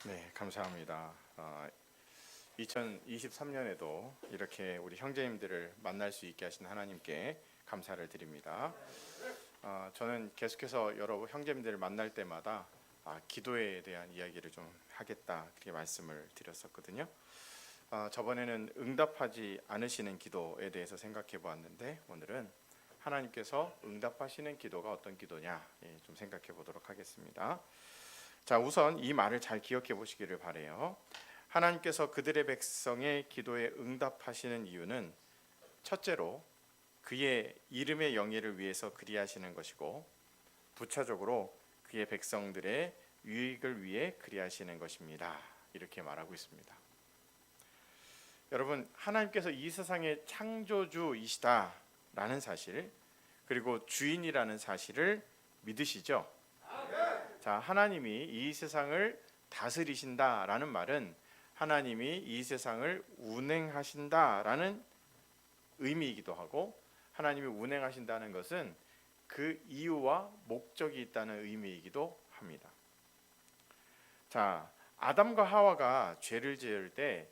네, 감사합니다. 2023년에도 이렇게 우리 형제님들을 만날 수 있게 하신 하나님께 감사를 드립니다. 저는 계속해서 여러 형제님들을 만날 때마다 기도에 대한 이야기를 좀 하겠다 그렇게 말씀을 드렸었거든요. 저번에는 응답하지 않으시는 기도에 대해서 생각해 보았는데 오늘은 하나님께서 응답하시는 기도가 어떤 기도냐 좀 생각해 보도록 하겠습니다. 자, 우선 이 말을 잘 기억해 보시기를 바래요. 하나님께서 그들의 백성의 기도에 응답하시는 이유는 첫째로 그의 이름의 영예를 위해서 그리하시는 것이고, 부차적으로 그의 백성들의 유익을 위해 그리하시는 것입니다. 이렇게 말하고 있습니다. 여러분, 하나님께서 이 세상의 창조주이시다라는 사실, 그리고 주인이라는 사실을 믿으시죠? 자, 하나님이 이 세상을 다스리신다라는 말은 하나님이 이 세상을 운행하신다라는 의미이기도 하고, 하나님이 운행하신다는 것은 그 이유와 목적이 있다는 의미이기도 합니다. 자, 아담과 하와가 죄를 지을 때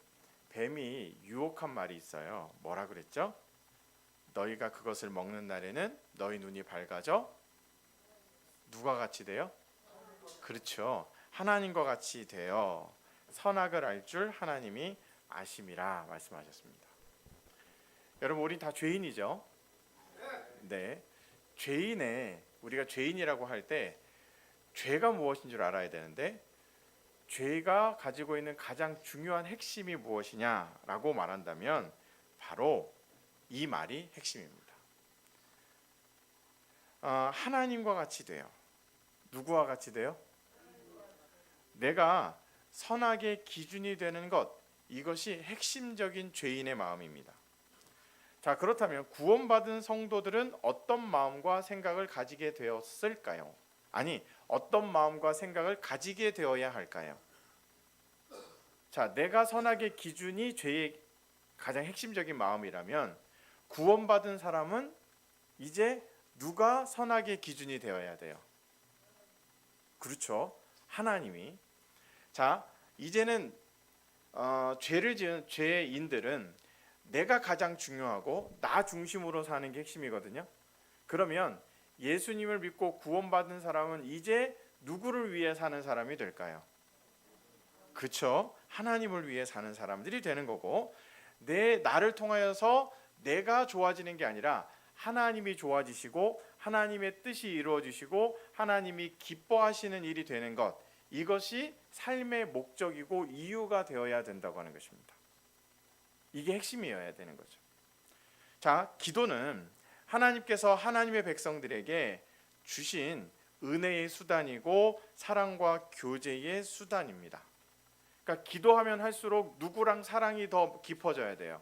뱀이 유혹한 말이 있어요. 뭐라 그랬죠? 너희가 그것을 먹는 날에는 너희 눈이 밝아져 누가 같이 돼요? 그렇죠. 하나님과 같이 되어 선악을 알 줄 하나님이 아심이라 말씀하셨습니다. 여러분, 우리 다 죄인이죠? 네. 우리가 죄인이라고 할 때 죄가 무엇인 줄 알아야 되는데, 죄가 가지고 있는 가장 중요한 핵심이 무엇이냐라고 말한다면 바로 이 말이 핵심입니다. 하나님과 같이 돼요. 누구와 같이 돼요? 내가 선악의 기준이 되는 것, 이것이 핵심적인 죄인의 마음입니다. 자, 그렇다면 구원받은 성도들은 어떤 마음과 생각을 가지게 되었을까요? 아니, 어떤 마음과 생각을 가지게 되어야 할까요? 자, 내가 선악의 기준이 죄의 가장 핵심적인 마음이라면 구원받은 사람은 이제 누가 선악의 기준이 되어야 돼요? 그렇죠. 하나님이. 자, 이제는 죄를 지은 죄인들은 내가 가장 중요하고 나 중심으로 사는 게 핵심이거든요. 그러면 예수님을 믿고 구원받은 사람은 이제 누구를 위해 사는 사람이 될까요? 그렇죠. 하나님을 위해 사는 사람들이 되는 거고, 나를 통하여서 내가 좋아지는 게 아니라 하나님이 좋아지시고 하나님의 뜻이 이루어지시고 하나님이 기뻐하시는 일이 되는 것, 이것이 삶의 목적이고 이유가 되어야 된다고 하는 것입니다. 이게 핵심이어야 되는 거죠. 자, 기도는 하나님께서 하나님의 백성들에게 주신 은혜의 수단이고 사랑과 교제의 수단입니다. 그러니까 기도하면 할수록 누구랑 사랑이 더 깊어져야 돼요?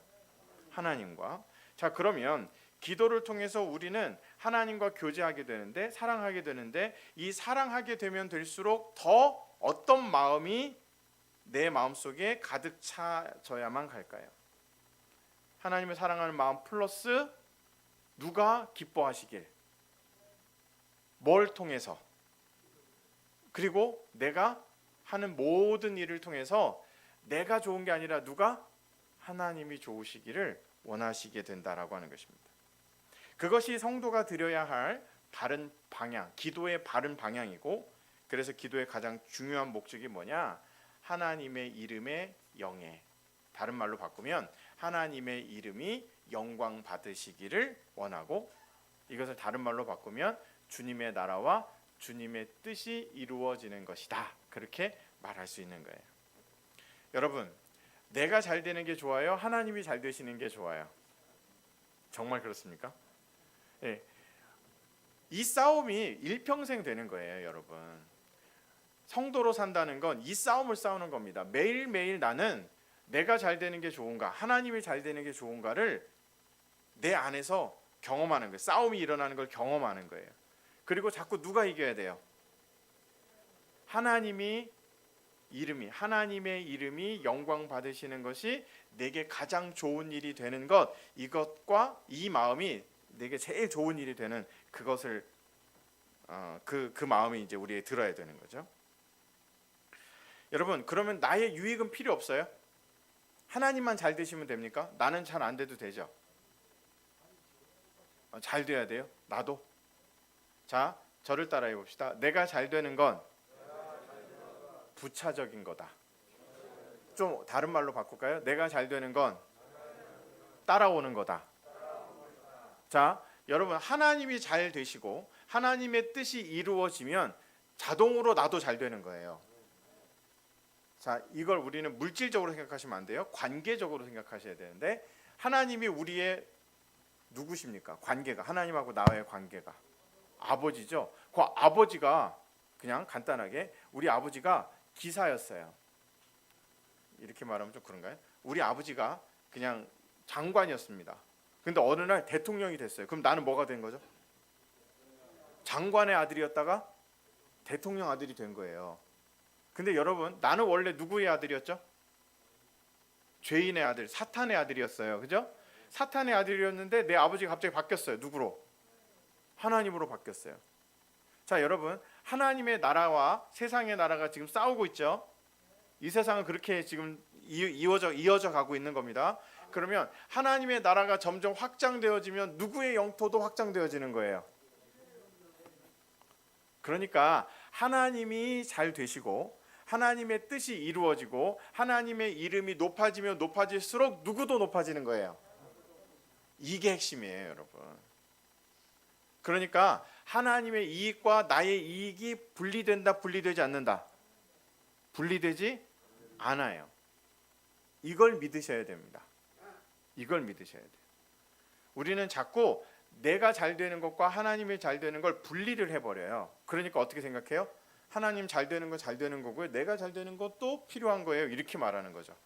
하나님과. 자, 그러면 기도를 통해서 우리는 하나님과 교제하게 되는데, 사랑하게 되는데, 이 사랑하게 되면 될수록 더 어떤 마음이 내 마음속에 가득 차져야만 갈까요? 하나님을 사랑하는 마음 플러스 누가 기뻐하시길, 뭘 통해서, 그리고 내가 하는 모든 일을 통해서 내가 좋은 게 아니라 누가? 하나님이 좋으시기를 원하시게 된다라고 하는 것입니다. 그것이 성도가 드려야 할 바른 방향, 기도의 바른 방향이고, 그래서 기도의 가장 중요한 목적이 뭐냐? 하나님의 이름의 영예, 다른 말로 바꾸면 하나님의 이름이 영광 받으시기를 원하고, 이것을 다른 말로 바꾸면 주님의 나라와 주님의 뜻이 이루어지는 것이다, 그렇게 말할 수 있는 거예요. 여러분, 내가 잘 되는 게 좋아요? 하나님이 잘 되시는 게 좋아요? 정말 그렇습니까? 네. 이 싸움이 일평생 되는 거예요, 여러분. 성도로 산다는 건 이 싸움을 싸우는 겁니다. 매일매일 나는 내가 잘 되는 게 좋은가, 하나님이 잘 되는 게 좋은가를 내 안에서 경험하는 거예요. 싸움이 일어나는 걸 경험하는 거예요. 그리고 자꾸 누가 이겨야 돼요? 하나님의 이름이 영광 받으시는 것이 내게 가장 좋은 일이 되는 것, 이것과 이 마음이 내게 제일 좋은 일이 되는 그것을 그 마음이 이제 우리에 들어야 되는 거죠. 여러분, 그러면 나의 유익은 필요 없어요? 하나님만 잘 되시면 됩니까? 나는 잘 안 돼도 되죠? 잘 돼야 돼요? 나도? 자, 저를 따라해 봅시다. 내가 잘 되는 건 부차적인 거다. 좀 다른 말로 바꿀까요? 내가 잘 되는 건 따라오는 거다. 자, 여러분, 하나님이 잘 되시고 하나님의 뜻이 이루어지면 자동으로 나도 잘 되는 거예요. 자, 이걸 우리는 물질적으로 생각하시면 안 돼요. 관계적으로 생각하셔야 되는데, 하나님이 우리의 누구십니까? 관계가, 하나님하고 나의 관계가 아버지죠. 그 아버지가 그냥 간단하게 우리 아버지가 기사였어요. 이렇게 말하면 좀 그런가요? 우리 아버지가 그냥 장관이었습니다. 근데 어느 날 대통령이 됐어요. 그럼 나는 뭐가 된 거죠? 장관의 아들이었다가 대통령 아들이 된 거예요. 근데 여러분, 나는 원래 누구의 아들이었죠? 죄인의 아들, 사탄의 아들이었어요. 그죠? 사탄의 아들이었는데 내 아버지가 갑자기 바뀌었어요. 누구로? 하나님으로 바뀌었어요. 자, 여러분, 하나님의 나라와 세상의 나라가 지금 싸우고 있죠. 이 세상은 그렇게 지금 이어져 가고 있는 겁니다. 그러면 하나님의 나라가 점점 확장되어지면 누구의 영토도 확장되어지는 거예요. 그러니까 하나님이 잘 되시고 하나님의 뜻이 이루어지고 하나님의 이름이 높아지면 높아질수록 누구도 높아지는 거예요. 이게 핵심이에요, 여러분. 그러니까 하나님의 이익과 나의 이익이 분리된다, 분리되지 않는다? 분리되지 않아요. 이걸 믿으셔야 됩니다. 이걸 믿으셔야 돼요. 우리는 자꾸 내가 잘 되는 것과 하나님이 잘 되는 걸 분리를 해버려요. 그러니까 어떻게 생각해요? 하나님 잘 되는 건 잘 되는 거고요, 내가 잘 되는 것도 필요한 거예요. 이렇게 말하는 거죠.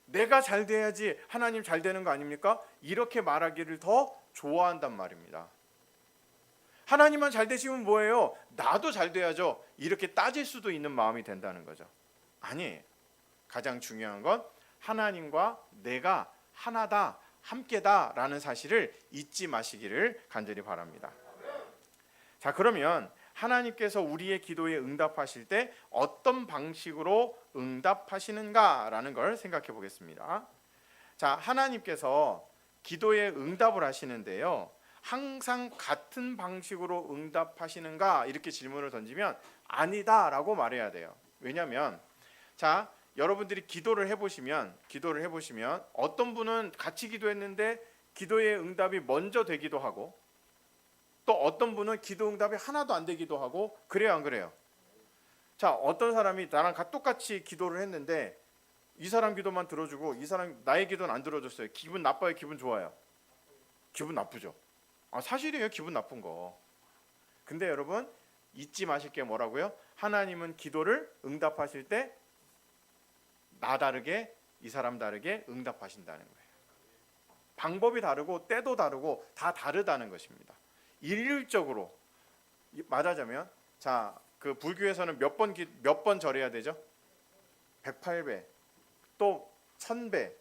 내가 잘 돼야지 하나님 잘 되는 거 아닙니까? 이렇게 말하기를 더 좋아한단 말입니다. 하나님만 잘 되시면 뭐예요? 나도 잘 돼야죠. 이렇게 따질 수도 있는 마음이 된다는 거죠. 아니에요. 가장 중요한 건 하나님과 내가 하나다, 함께다라는 사실을 잊지 마시기를 간절히 바랍니다. 자, 그러면 하나님께서 우리의 기도에 응답하실 때 어떤 방식으로 응답하시는가라는 걸 생각해 보겠습니다. 자, 하나님께서 기도에 응답을 하시는데요, 항상 같은 방식으로 응답하시는가 이렇게 질문을 던지면 아니다라고 말해야 돼요. 왜냐하면 자, 여러분들이 기도를 해보시면 어떤 분은 같이 기도했는데 기도의 응답이 먼저 되기도 하고, 또 어떤 분은 기도 응답이 하나도 안 되기도 하고, 그래요, 안 그래요? 자, 어떤 사람이 나랑 똑같이 기도를 했는데 이 사람 기도만 들어주고 이 사람 나의 기도는 안 들어줬어요. 기분 나빠요, 기분 좋아요? 기분 나쁘죠. 사실이에요, 기분 나쁜 거. 근데 여러분, 잊지 마실 게 뭐라고요? 하나님은 기도를 응답하실 때 나 다르게, 이 사람 다르게 응답하신다는 거예요. 방법이 다르고 때도 다르고 다 다르다는 것입니다. 일률적으로 말하자면, 자, 그 불교에서는 몇 번 절해야 되죠? 108배, 또 1000배,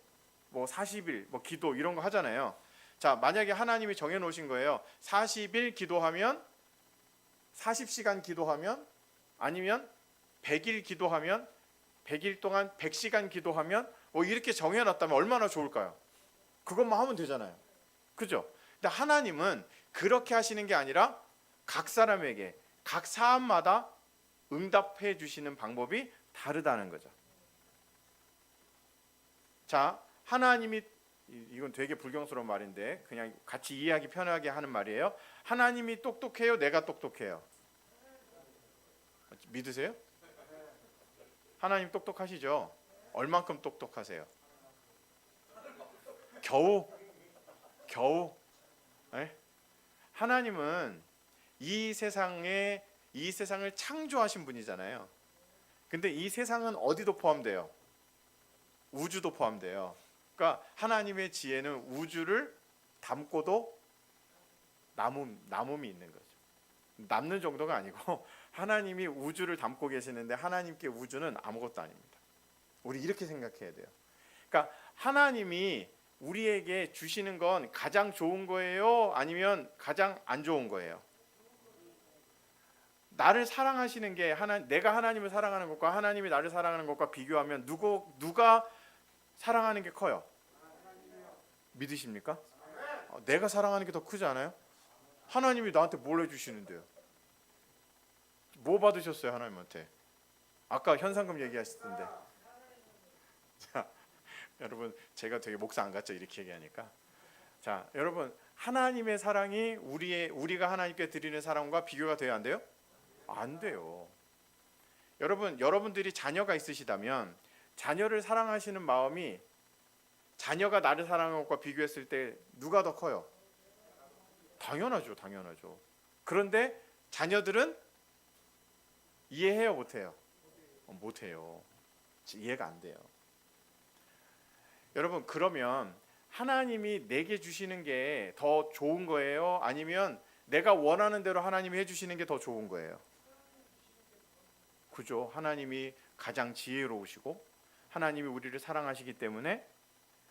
뭐 40일, 뭐 기도 이런 거 하잖아요. 자, 만약에 하나님이 정해 놓으신 거예요. 40일 기도하면, 40시간 기도하면, 아니면 100일 기도하면, 100일 동안 100시간 기도하면, 뭐 이렇게 정해 놨다면 얼마나 좋을까요? 그것만 하면 되잖아요. 그죠? 근데 하나님은 그렇게 하시는 게 아니라 각 사람에게, 각 사람마다 응답해 주시는 방법이 다르다는 거죠. 자, 하나님이, 이건 되게 불경스러운 말인데 그냥 같이 이해하기 편하게 하는 말이에요. 하나님이 똑똑해요, 내가 똑똑해요? 믿으세요? 하나님 똑똑하시죠? 얼만큼 똑똑하세요? 겨우? 네? 하나님은 이 세상을 창조하신 분이잖아요. 근데 이 세상은 어디도 포함돼요? 우주도 포함돼요. 그러니까 하나님의 지혜는 우주를 담고도 남음이 있는 거죠. 남는 정도가 아니고 하나님이 우주를 담고 계시는데 하나님께 우주는 아무것도 아닙니다. 우리 이렇게 생각해야 돼요. 그러니까 하나님이 우리에게 주시는 건 가장 좋은 거예요? 아니면 가장 안 좋은 거예요? 나를 사랑하시는 게 내가 하나님을 사랑하는 것과 하나님이 나를 사랑하는 것과 비교하면 누가 사랑하는 게 커요? 믿으십니까? 내가 사랑하는 게 더 크지 않아요? 하나님이 나한테 뭘 해주시는데요? 뭐 받으셨어요 하나님한테? 아까 현상금 얘기하셨던데. 자, 여러분 제가 되게 목사 안 같죠 이렇게 얘기하니까. 자, 여러분 하나님의 사랑이 우리가 하나님께 드리는 사랑과 비교가 돼야 안 돼요? 안 돼요. 여러분들이 자녀가 있으시다면 자녀를 사랑하시는 마음이 자녀가 나를 사랑하는 것과 비교했을 때 누가 더 커요? 당연하죠. 그런데 자녀들은 이해해요, 못해요? 못해요. 이해가 안 돼요. 여러분 그러면 하나님이 내게 주시는 게 더 좋은 거예요? 아니면 내가 원하는 대로 하나님이 해주시는 게 더 좋은 거예요? 그죠? 하나님이 가장 지혜로우시고 하나님이 우리를 사랑하시기 때문에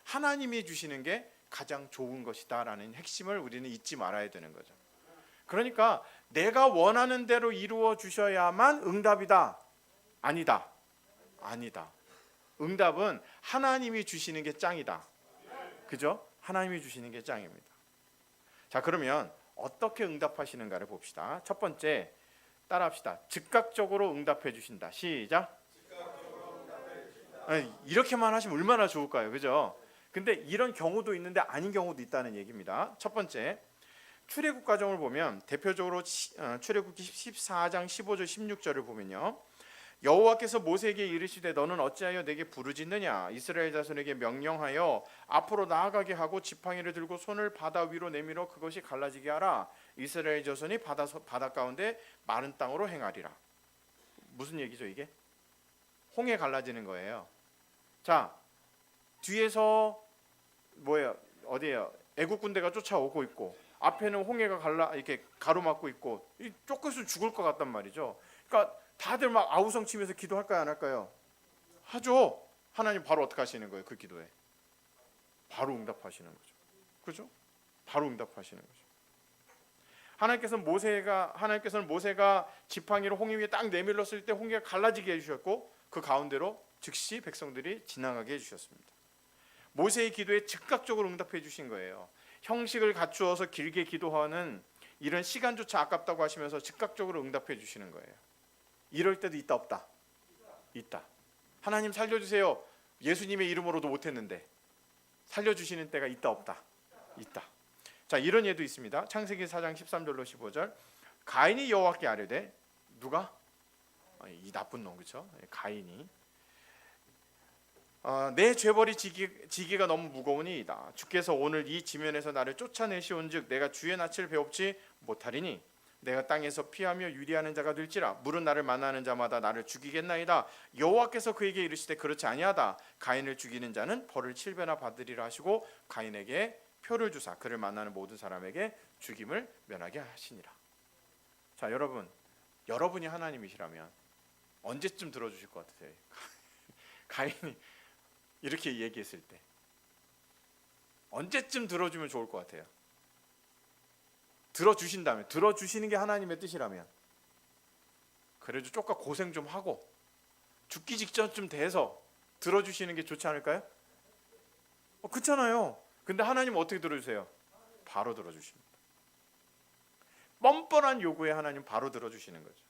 하나님이 주시는 게 가장 좋은 것이다라는 핵심을 우리는 잊지 말아야 되는 거죠. 그러니까 내가 원하는 대로 이루어 주셔야만 응답이다. 아니다. 응답은 하나님이 주시는 게 짱이다. 그죠? 하나님이 주시는 게 짱입니다. 자, 그러면 어떻게 응답하시는가를 봅시다. 첫 번째, 따라합시다. 즉각적으로 응답해 주신다. 시작. 이렇게만 하시면 얼마나 좋을까요? 그죠? 근데 이런 경우도 있는데 아닌 경우도 있다는 얘기입니다. 첫 번째, 출애굽 과정을 보면 대표적으로 출애굽기 14장 15절 16절을 보면요. 여호와께서 모세에게 이르시되 너는 어찌하여 내게 부르짖느냐 이스라엘 자손에게 명령하여 앞으로 나아가게 하고 지팡이를 들고 손을 바다 위로 내밀어 그것이 갈라지게 하라. 이스라엘 자손이 바다 가운데 마른 땅으로 행하리라. 무슨 얘기죠 이게? 홍해 갈라지는 거예요. 자, 뒤에서 뭐예요? 어디에요? 애국 군대가 쫓아오고 있고 앞에는 홍해가 이렇게 가로막고 있고 쫓겨서 죽을 것 같단 말이죠. 그러니까 다들 막 아우성 치면서 기도할까요, 안 할까요? 하죠. 하나님 바로 어떻게 하시는 거예요? 그 기도에 바로 응답하시는 거죠. 그죠? 바로 응답하시는 거죠. 하나님께서는 모세가 지팡이를 홍해 위에 딱 내밀었을 때 홍해가 갈라지게 해주셨고 그 가운데로 즉시 백성들이 지나가게 해주셨습니다. 모세의 기도에 즉각적으로 응답해 주신 거예요. 형식을 갖추어서 길게 기도하는 이런 시간조차 아깝다고 하시면서 즉각적으로 응답해 주시는 거예요. 이럴 때도 있다 없다? 있다. 하나님 살려주세요. 예수님의 이름으로도 못했는데 살려주시는 때가 있다 없다? 있다. 자, 이런 예도 있습니다. 창세기 4장 13절로 15절. 가인이 여호와께 아뢰되 누가? 이 나쁜 놈, 그렇죠? 가인이 내 죄벌이 지기가 너무 무거우니이다. 주께서 오늘 이 지면에서 나를 쫓아내시온즉 내가 주의 낯을 배웁지 못하리니 내가 땅에서 피하며 유리하는 자가 될지라 물은 나를 만나는 자마다 나를 죽이겠나이다. 여호와께서 그에게 이르시되 그렇지 아니하다. 가인을 죽이는 자는 벌을 7배나 받으리라 하시고 가인에게 표를 주사 그를 만나는 모든 사람에게 죽임을 면하게 하시니라. 자, 여러분이 하나님이시라면 언제쯤 들어주실 것 같으세요? 가인이 이렇게 얘기했을 때 언제쯤 들어주면 좋을 것 같아요? 들어주신다면, 들어주시는 게 하나님의 뜻이라면 그래도 조금 고생 좀 하고 죽기 직전쯤 돼서 들어주시는 게 좋지 않을까요? 그렇잖아요. 근데 하나님 어떻게 들어주세요? 바로 들어주십니다. 뻔뻔한 요구에 하나님 바로 들어주시는 거죠.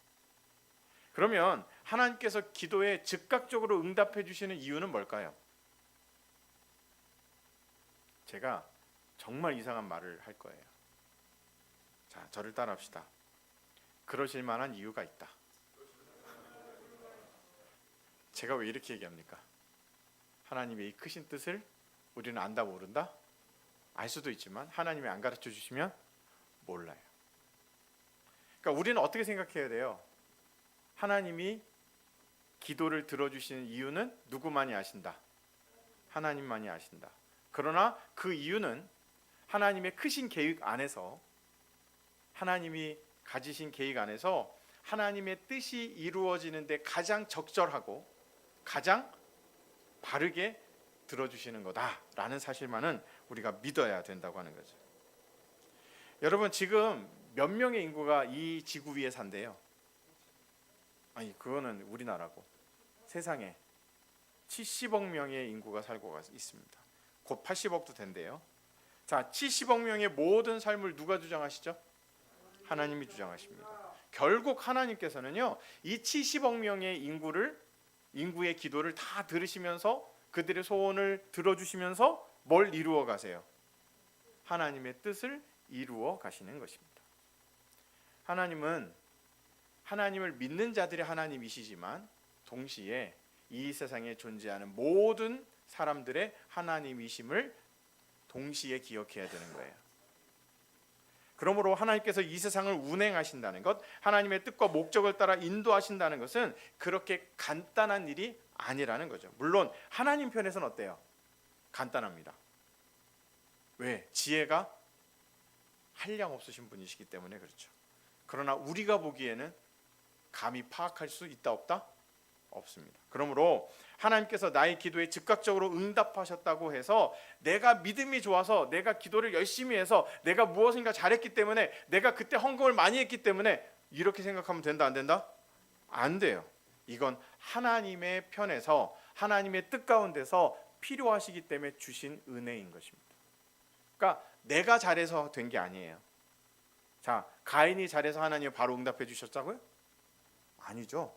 그러면 하나님께서 기도에 즉각적으로 응답해 주시는 이유는 뭘까요? 제가 정말 이상한 말을 할 거예요. 자, 저를 따라합시다. 그러실 만한 이유가 있다. 제가 왜 이렇게 얘기합니까? 하나님의 이 크신 뜻을 우리는 안다 모른다? 알 수도 있지만 하나님이 안 가르쳐 주시면 몰라요. 그러니까 우리는 어떻게 생각해야 돼요? 하나님이 기도를 들어주시는 이유는 누구만이 아신다? 하나님만이 아신다. 그러나 그 이유는 하나님의 크신 계획 안에서, 하나님이 가지신 계획 안에서 하나님의 뜻이 이루어지는데 가장 적절하고 가장 바르게 들어주시는 거다라는 사실만은 우리가 믿어야 된다고 하는 거죠. 여러분, 지금 몇 명의 인구가 이 지구 위에 산대요? 아니 그거는 우리나라고 세상에 70억 명의 인구가 살고 있습니다. 곧 80억도 된대요. 자, 70억 명의 모든 삶을 누가 주장하시죠? 하나님이 주장하십니다. 결국 하나님께서는요, 이 70억 명의 인구의 기도를 다 들으시면서 그들의 소원을 들어주시면서 뭘 이루어 가세요? 하나님의 뜻을 이루어 가시는 것입니다. 하나님은 하나님을 믿는 자들의 하나님이시지만 동시에 이 세상에 존재하는 모든 사람들의 하나님이심을 동시에 기억해야 되는 거예요. 그러므로 하나님께서 이 세상을 운행하신다는 것, 하나님의 뜻과 목적을 따라 인도하신다는 것은 그렇게 간단한 일이 아니라는 거죠. 물론 하나님 편에서는 어때요? 간단합니다. 왜? 지혜가 한량 없으신 분이시기 때문에 그렇죠. 그러나 우리가 보기에는 감히 파악할 수 있다 없다? 없습니다. 그러므로 하나님께서 나의 기도에 즉각적으로 응답하셨다고 해서 내가 믿음이 좋아서 내가 기도를 열심히 해서 내가 무엇인가 잘했기 때문에 내가 그때 헌금을 많이 했기 때문에 이렇게 생각하면 된다 안 된다? 안 돼요. 이건 하나님의 편에서 하나님의 뜻 가운데서 필요하시기 때문에 주신 은혜인 것입니다. 그러니까 내가 잘해서 된 게 아니에요. 자, 가인이 잘해서 하나님이 바로 응답해 주셨다고요? 아니죠.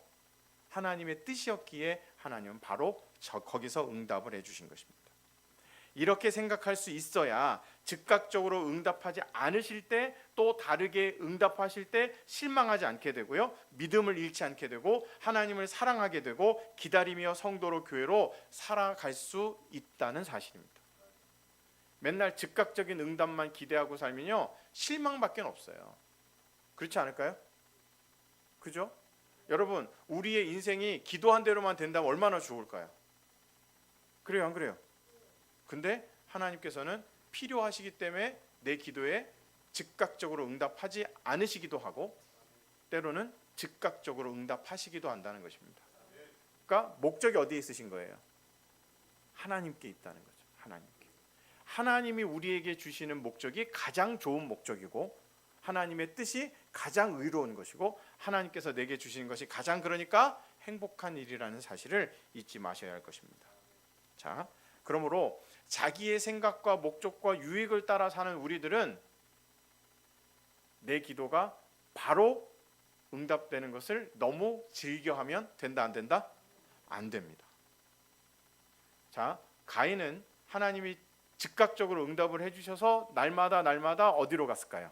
하나님의 뜻이었기에 하나님은 바로 거기서 응답을 해주신 것입니다. 이렇게 생각할 수 있어야 즉각적으로 응답하지 않으실 때 또 다르게 응답하실 때 실망하지 않게 되고요, 믿음을 잃지 않게 되고 하나님을 사랑하게 되고 기다리며 성도로 교회로 살아갈 수 있다는 사실입니다. 맨날 즉각적인 응답만 기대하고 살면요 실망밖에 없어요. 그렇지 않을까요? 그죠? 여러분, 우리의 인생이 기도한 대로만 된다면 얼마나 좋을까요? 그래요, 안 그래요? 근데 하나님께서는 필요하시기 때문에 내 기도에 즉각적으로 응답하지 않으시기도 하고 때로는 즉각적으로 응답하시기도 한다는 것입니다. 그러니까 목적이 어디에 있으신 거예요? 하나님께 있다는 거죠. 하나님께. 하나님이 우리에게 주시는 목적이 가장 좋은 목적이고 하나님의 뜻이 가장 의로운 것이고 하나님께서 내게 주신 것이 가장 그러니까 행복한 일이라는 사실을 잊지 마셔야 할 것입니다. 자, 그러므로 자기의 생각과 목적과 유익을 따라 사는 우리들은 내 기도가 바로 응답되는 것을 너무 즐겨하면 된다 안 된다? 안 됩니다. 자, 가인은 하나님이 즉각적으로 응답을 해주셔서 날마다 어디로 갔을까요?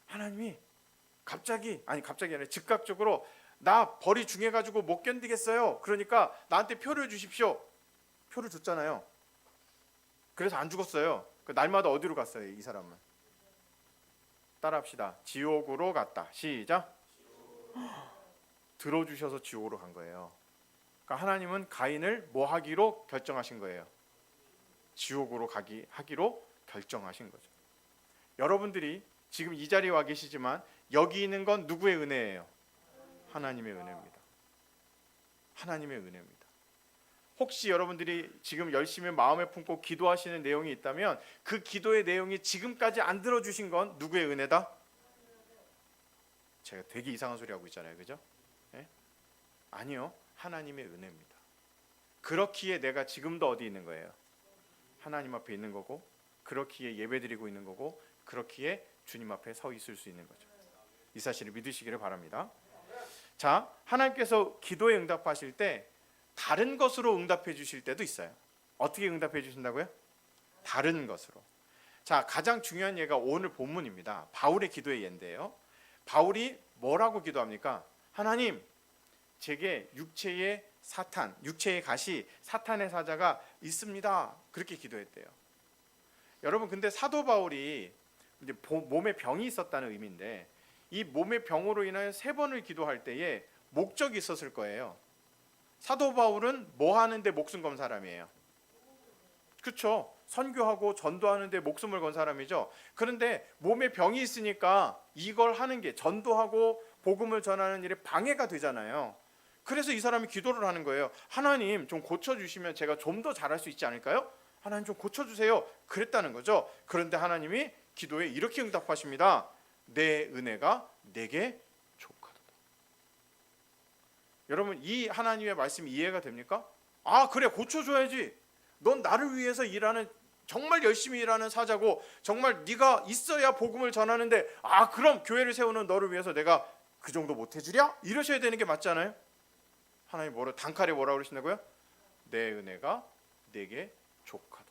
하나님이 갑자기 아니라 즉각적으로 나 벌이 중해가지고 못 견디겠어요. 그러니까 나한테 표를 주십시오. 표를 줬잖아요. 그래서 안 죽었어요. 날마다 어디로 갔어요? 이 사람은 따라합시다. 지옥으로 갔다. 시작. 들어주셔서 지옥으로 간 거예요. 그러니까 하나님은 가인을 뭐 하기로 결정하신 거예요? 지옥으로 하기로 결정하신 거죠. 여러분들이 지금 이 자리에 와 계시지만 여기 있는 건 누구의 은혜예요? 하나님의 은혜입니다. 하나님의 은혜입니다. 혹시 여러분들이 지금 열심히 마음에 품고 기도하시는 내용이 있다면 그 기도의 내용이 지금까지 안 들어주신 건 누구의 은혜다? 제가 되게 이상한 소리 하고 있잖아요. 그죠? 네? 아니요. 하나님의 은혜입니다. 그렇기에 내가 지금도 어디 있는 거예요? 하나님 앞에 있는 거고 그렇기에 예배드리고 있는 거고 그렇기에 주님 앞에 서 있을 수 있는 거죠. 이 사실을 믿으시기를 바랍니다. 자, 하나님께서 기도에 응답하실 때 다른 것으로 응답해 주실 때도 있어요. 어떻게 응답해 주신다고요? 다른 것으로. 자, 가장 중요한 예가 오늘 본문입니다. 바울의 기도의 예인데요. 바울이 뭐라고 기도합니까? 하나님, 제게 육체의 가시, 사탄의 사자가 있습니다. 그렇게 기도했대요. 여러분, 근데 사도 바울이 이제 몸에 병이 있었다는 의미인데 이 몸의 병으로 인하여 3번을 기도할 때에 목적이 있었을 거예요. 사도 바울은 뭐 하는데 목숨 건 사람이에요? 그렇죠. 선교하고 전도하는데 목숨을 건 사람이죠. 그런데 몸에 병이 있으니까 이걸 하는 게 전도하고 복음을 전하는 일에 방해가 되잖아요. 그래서 이 사람이 기도를 하는 거예요. 하나님 좀 고쳐주시면 제가 좀 더 잘할 수 있지 않을까요? 하나님 좀 고쳐주세요. 그랬다는 거죠. 그런데 하나님이 기도에 이렇게 응답하십니다. 내 은혜가 내게 여러분 이 하나님의 말씀이 이해가 됩니까? 아 그래 고쳐줘야지. 넌 나를 위해서 일하는 정말 열심히 일하는 사자고 정말 네가 있어야 복음을 전하는데 아 그럼 교회를 세우는 너를 위해서 내가 그 정도 못 해주랴? 이러셔야 되는 게 맞잖아요. 하나님 단칼에 뭐라고 그러신다고요? 내 은혜가 내게 족하다.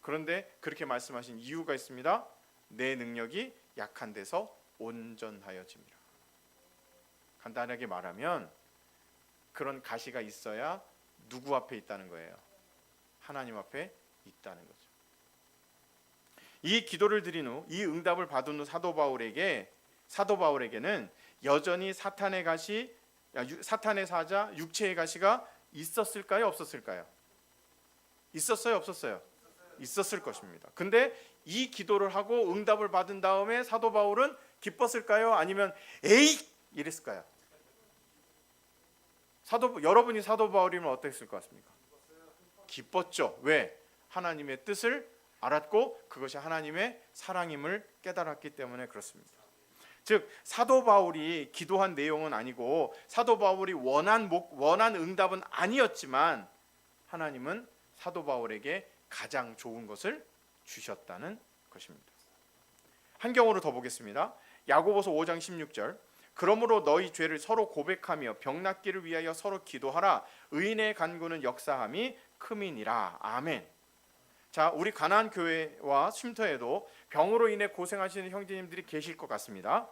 그런데 그렇게 말씀하신 이유가 있습니다. 내 능력이 약한 데서 온전하여짐이라. 간단하게 말하면 그런 가시가 있어야 누구 앞에 있다는 거예요? 하나님 앞에 있다는 거죠. 이 기도를 드린 후 이 응답을 받은 후 사도 바울에게는 여전히 사탄의 사자 육체의 가시가 있었을까요? 없었을까요? 있었어요? 없었어요? 있었을 것입니다. 근데 이 기도를 하고 응답을 받은 다음에 사도 바울은 기뻤을까요? 아니면 에이 이랬을까요? 여러분이 사도 바울이면 어땠을 것 같습니까? 기뻤죠. 왜? 하나님의 뜻을 알았고 그것이 하나님의 사랑임을 깨달았기 때문에 그렇습니다. 즉 사도 바울이 기도한 내용은 아니고 사도 바울이 원한 응답은 아니었지만 하나님은 사도 바울에게 가장 좋은 것을 주셨다는 것입니다. 한 경우로 더 보겠습니다. 야고보서 5장 16절. 그러므로 너희 죄를 서로 고백하며 병 낫기를 위하여 서로 기도하라. 의인의 간구는 역사함이 크미니라. 아멘. 자, 우리 가나안 교회와 쉼터에도 병으로 인해 고생하시는 형제님들이 계실 것 같습니다.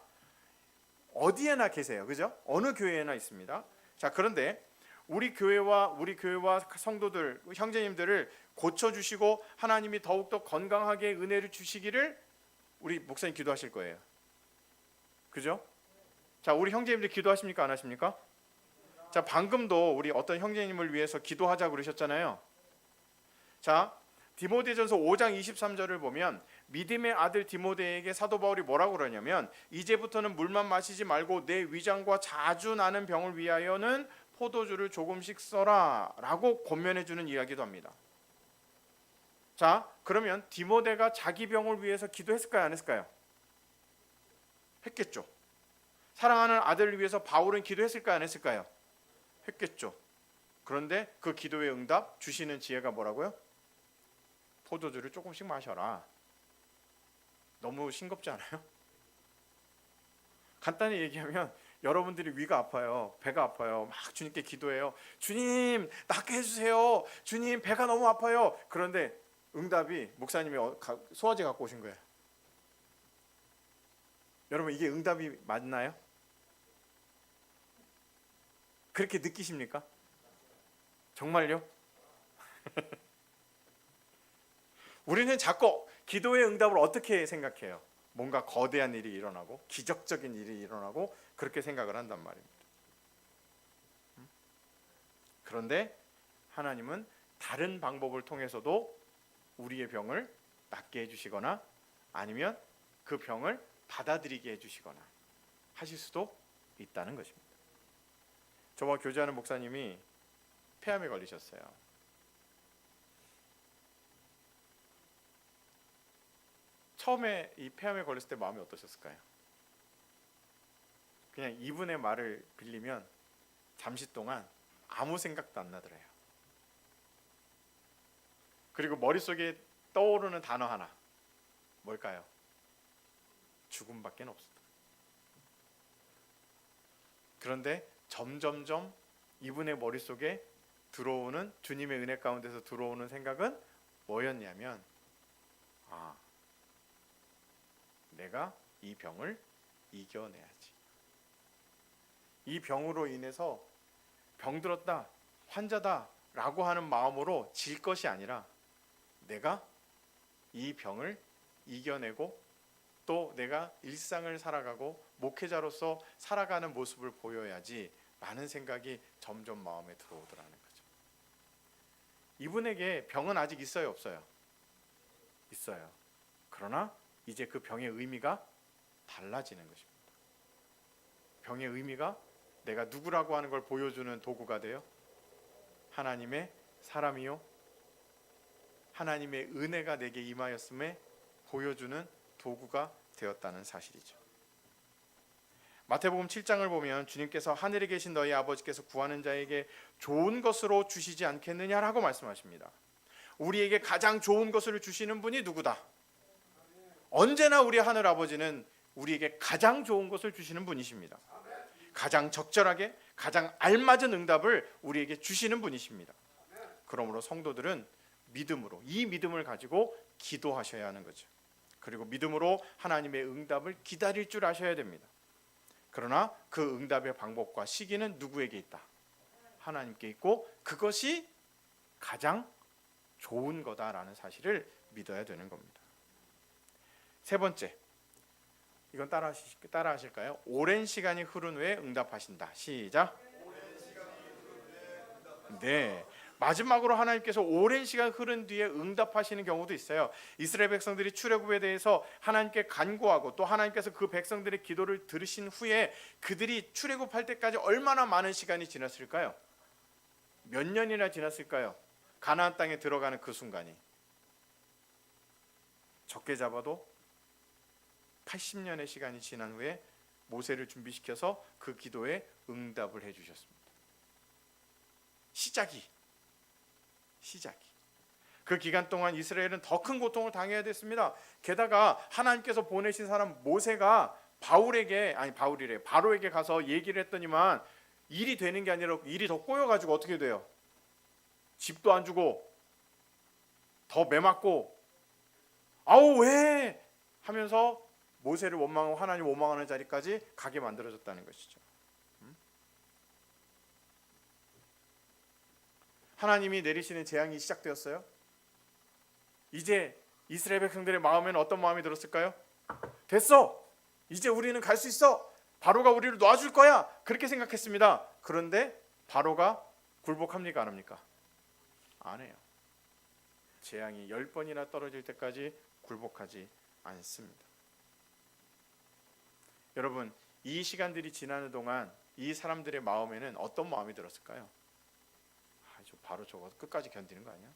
어디에나 계세요, 그죠? 어느 교회에나 있습니다. 자, 그런데 우리 교회와 성도들, 형제님들을 고쳐주시고 하나님이 더욱더 건강하게 은혜를 주시기를 우리 목사님 기도하실 거예요. 그죠? 자, 우리 형제님들 기도하십니까? 안 하십니까? 자, 방금도 우리 어떤 형제님을 위해서 기도하자고 그러셨잖아요. 자, 디모데전서 5장 23절을 보면 믿음의 아들 디모데에게 사도 바울이 뭐라고 그러냐면 이제부터는 물만 마시지 말고 내 위장과 자주 나는 병을 위하여는 포도주를 조금씩 써라 라고 권면해 주는 이야기도 합니다. 자, 그러면 디모데가 자기 병을 위해서 기도했을까요? 안 했을까요? 했겠죠. 사랑하는 아들을 위해서 바울은 기도했을까요? 안 했을까요? 했겠죠. 그런데 그 기도의 응답 주시는 지혜가 뭐라고요? 포도주를 조금씩 마셔라. 너무 싱겁지 않아요? 간단히 얘기하면 여러분들이 위가 아파요. 배가 아파요. 막 주님께 기도해요. 주님 낫게 해주세요. 주님 배가 너무 아파요. 그런데 응답이 목사님이 소화제 갖고 오신 거예요. 여러분 이게 응답이 맞나요? 그렇게 느끼십니까? 정말요? 우리는 자꾸 기도의 응답을 어떻게 생각해요? 뭔가 거대한 일이 일어나고 기적적인 일이 일어나고 그렇게 생각을 한단 말입니다. 그런데 하나님은 다른 방법을 통해서도 우리의 병을 낫게 해주시거나 아니면 그 병을 받아들이게 해주시거나 하실 수도 있다는 것입니다. 저와 교제하는 목사님이 폐암에 걸리셨어요. 처음에 이 폐암에 걸렸을 때 마음이 어떠셨을까요? 그냥 이분의 말을 빌리면 잠시 동안 아무 생각도 안 나더래요. 그리고 머릿속에 떠오르는 단어 하나, 뭘까요? 죽음밖에 없었다. 그런데 점점점 이분의 머릿속에 들어오는 주님의 은혜 가운데서 들어오는 생각은 뭐였냐면 내가 이 병을 이겨내야지. 이 병으로 인해서 병들었다, 환자다 라고 하는 마음으로 질 것이 아니라 내가 이 병을 이겨내고 또 내가 일상을 살아가고 목회자로서 살아가는 모습을 보여야지 라는 생각이 점점 마음에 들어오더라는 거죠. 이분에게 병은 아직 있어요, 없어요? 있어요. 그러나 이제 그 병의 의미가 달라지는 것입니다. 병의 의미가 내가 누구라고 하는 걸 보여주는 도구가 돼요. 하나님의 사람이요, 하나님의 은혜가 내게 임하였음에 보여주는 도구가 되었다는 사실이죠. 마태복음 7장을 보면 주님께서 하늘에 계신 너희 아버지께서 구하는 자에게 좋은 것으로 주시지 않겠느냐라고 말씀하십니다. 우리에게 가장 좋은 것을 주시는 분이 누구다? 언제나 우리 하늘 아버지는 우리에게 가장 좋은 것을 주시는 분이십니다. 가장 적절하게 가장 알맞은 응답을 우리에게 주시는 분이십니다. 그러므로 성도들은 믿음으로, 이 믿음을 가지고 기도하셔야 하는 거죠. 그리고 믿음으로 하나님의 응답을 기다릴 줄 아셔야 됩니다. 그러나 그 응답의 방법과 시기는 누구에게 있다? 하나님께 있고 그것이 가장 좋은 거다라는 사실을 믿어야 되는 겁니다. 세 번째, 이건 따라하실까요? 오랜 시간이 흐른 후에 응답하신다. 시작. 네, 마지막으로 하나님께서 오랜 시간 흐른 뒤에 응답하시는 경우도 있어요. 이스라엘 백성들이 출애굽에 대해서 하나님께 간구하고 또 하나님께서 그 백성들의 기도를 들으신 후에 그들이 출애굽할 때까지 얼마나 많은 시간이 지났을까요? 몇 년이나 지났을까요? 가나안 땅에 들어가는 그 순간이 적게 잡아도 80년의 시간이 지난 후에 모세를 준비시켜서 그 기도에 응답을 해주셨습니다. 시작이 그 기간 동안 이스라엘은 더 큰 고통을 당해야 됐습니다. 게다가 하나님께서 보내신 사람 모세가 바로에게 가서 얘기를 했더니만 일이 되는 게 아니라 일이 더 꼬여가지고 어떻게 돼요? 집도 안 주고 더 매맞고 아우 왜 하면서 모세를 원망하고 하나님 원망하는 자리까지 가게 만들어졌다는 것이죠. 하나님이 내리시는 재앙이 시작되었어요. 이제 이스라엘 백성들의 마음에는 어떤 마음이 들었을까요? 됐어, 이제 우리는 갈 수 있어, 바로가 우리를 놔줄 거야, 그렇게 생각했습니다. 그런데 바로가 굴복합니까 안 합니까? 안 해요. 재앙이 10번이나 떨어질 때까지 굴복하지 않습니다. 여러분, 이 시간들이 지나는 동안 이 사람들의 마음에는 어떤 마음이 들었을까요? 바로 저거 끝까지 견디는 거 아니야?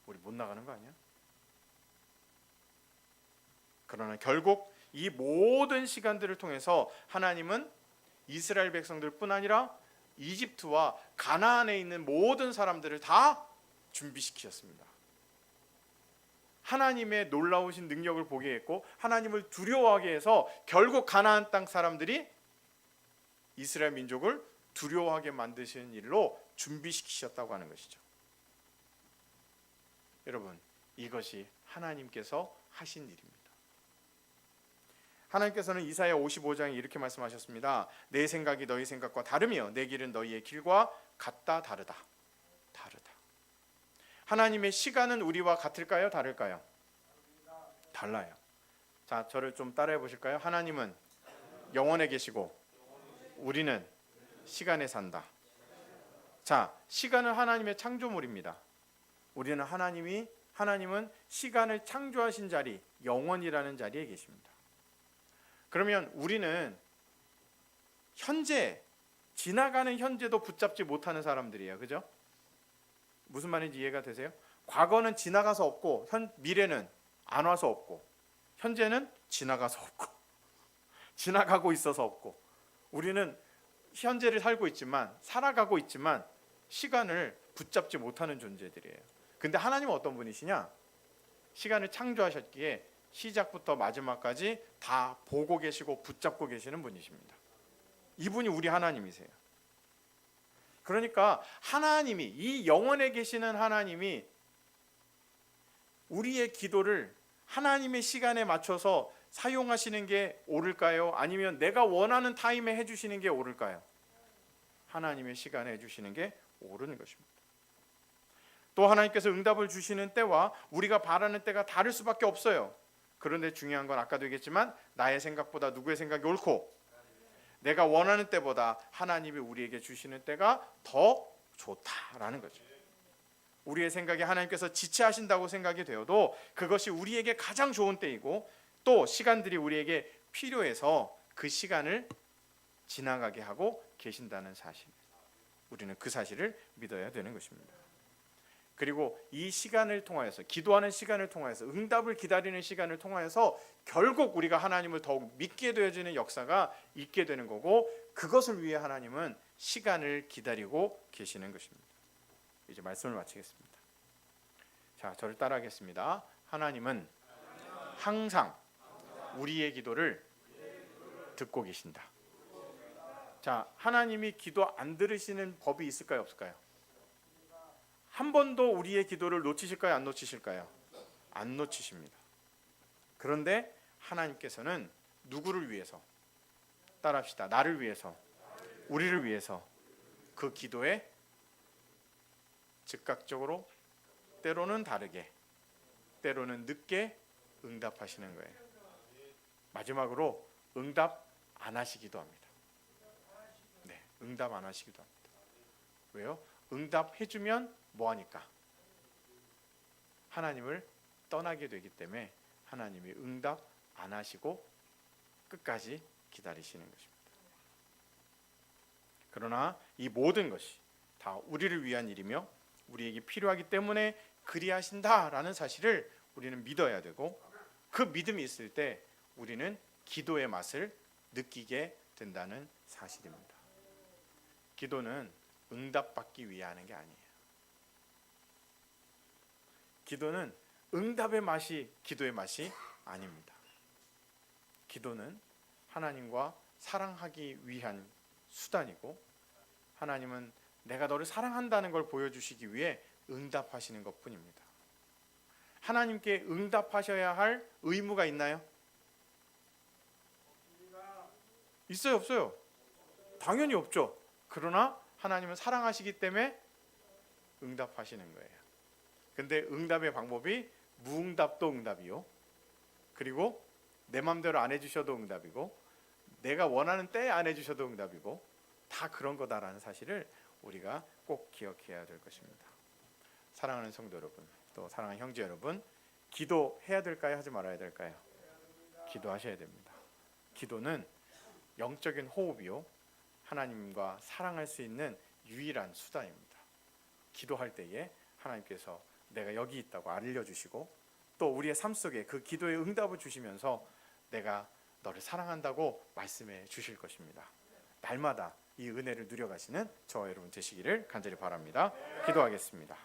우리 못 나가는 거 아니야? 그러나 결국 이 모든 시간들을 통해서 하나님은 이스라엘 백성들뿐 아니라 이집트와 가나안에 있는 모든 사람들을 다 준비시키셨습니다. 하나님의 놀라우신 능력을 보게 했고 하나님을 두려워하게 해서 결국 가나안 땅 사람들이 이스라엘 민족을 두려워하게 만드시는 일로 준비시키셨다고 하는 것이죠. 여러분, 이것이 하나님께서 하신 일입니다. 하나님께서는 이사야 55장에 이렇게 말씀하셨습니다. 내 생각이 너희 생각과 다르며 내 길은 너희의 길과 같다. 다르다. 하나님의 시간은 우리와 같을까요? 다를까요? 달라요. 자, 저를 좀 따라해 보실까요? 하나님은 영원에 계시고 우리는 시간에 산다. 자, 시간은 하나님의 창조물입니다. 우리는 하나님은 시간을 창조하신 자리, 영원이라는 자리에 계십니다. 그러면 우리는 현재, 지나가는 현재도 붙잡지 못하는 사람들이에요. 그죠? 무슨 말인지 이해가 되세요? 과거는 지나가서 없고 미래는 안 와서 없고 현재는 지나가서 없고 지나가고 있어서 없고 우리는 현재를 살아가고 있지만 시간을 붙잡지 못하는 존재들이에요. 근데 하나님은 어떤 분이시냐? 시간을 창조하셨기에 시작부터 마지막까지 다 보고 계시고 붙잡고 계시는 분이십니다. 이분이 우리 하나님이세요. 그러니까 하나님이, 이 영원에 계시는 하나님이 우리의 기도를 하나님의 시간에 맞춰서 사용하시는 게 옳을까요? 아니면 내가 원하는 타임에 해주시는 게 옳을까요? 하나님의 시간에 해주시는 게 옳은 것입니다. 또 하나님께서 응답을 주시는 때와 우리가 바라는 때가 다를 수밖에 없어요. 그런데 중요한 건 아까도 얘기했지만 나의 생각보다 누구의 생각이 옳고 내가 원하는 때보다 하나님이 우리에게 주시는 때가 더 좋다라는 거죠. 우리의 생각에 하나님께서 지체하신다고 생각이 되어도 그것이 우리에게 가장 좋은 때이고 또 시간들이 우리에게 필요해서 그 시간을 지나가게 하고 계신다는 사실, 우리는 그 사실을 믿어야 되는 것입니다. 그리고 이 시간을 통하여서, 기도하는 시간을 통하여서, 응답을 기다리는 시간을 통하여서 결국 우리가 하나님을 더욱 믿게 되어지는 역사가 있게 되는 거고, 그것을 위해 하나님은 시간을 기다리고 계시는 것입니다. 이제 말씀을 마치겠습니다. 자, 저를 따라하겠습니다. 하나님은 항상 우리의 기도를 듣고 계신다. 자, 하나님이 기도 안 들으시는 법이 있을까요, 없을까요? 한 번도 우리의 기도를 놓치실까요, 안 놓치실까요? 안 놓치십니다. 그런데 하나님께서는 누구를 위해서? 따라합시다. 나를 위해서, 우리를 위해서 그 기도에 즉각적으로, 때로는 다르게, 때로는 늦게 응답하시는 거예요. 마지막으로 응답 안 하시기도 합니다. 네, 응답 안 하시기도 합니다. 왜요? 응답해주면 뭐하니까? 하나님을 떠나게 되기 때문에 하나님이 응답 안 하시고 끝까지 기다리시는 것입니다. 그러나 이 모든 것이 다 우리를 위한 일이며 우리에게 필요하기 때문에 그리하신다라는 사실을 우리는 믿어야 되고, 그 믿음이 있을 때 우리는 기도의 맛을 느끼게 된다는 사실입니다. 기도는 응답받기 위해 하는 게 아니에요. 기도는 응답의 맛이 기도의 맛이 아닙니다. 기도는 하나님과 사랑하기 위한 수단이고, 하나님은 내가 너를 사랑한다는 걸 보여주시기 위해 응답하시는 것뿐입니다. 하나님께 응답하셔야 할 의무가 있나요? 있어요, 없어요? 당연히 없죠. 그러나 하나님은 사랑하시기 때문에 응답하시는 거예요. 근데 응답의 방법이 무응답도 응답이요, 그리고 내 맘대로 안 해주셔도 응답이고, 내가 원하는 때에 안 해주셔도 응답이고, 다 그런 거다라는 사실을 우리가 꼭 기억해야 될 것입니다. 사랑하는 성도 여러분, 또 사랑하는 형제 여러분, 기도해야 될까요, 하지 말아야 될까요? 기도하셔야 됩니다. 기도는 영적인 호흡이요, 하나님과 사랑할 수 있는 유일한 수단입니다. 기도할 때에 하나님께서 내가 여기 있다고 알려주시고, 또 우리의 삶 속에 그 기도의 응답을 주시면서 내가 너를 사랑한다고 말씀해 주실 것입니다. 날마다 이 은혜를 누려가시는 저와 여러분 되시기를 간절히 바랍니다. 기도하겠습니다.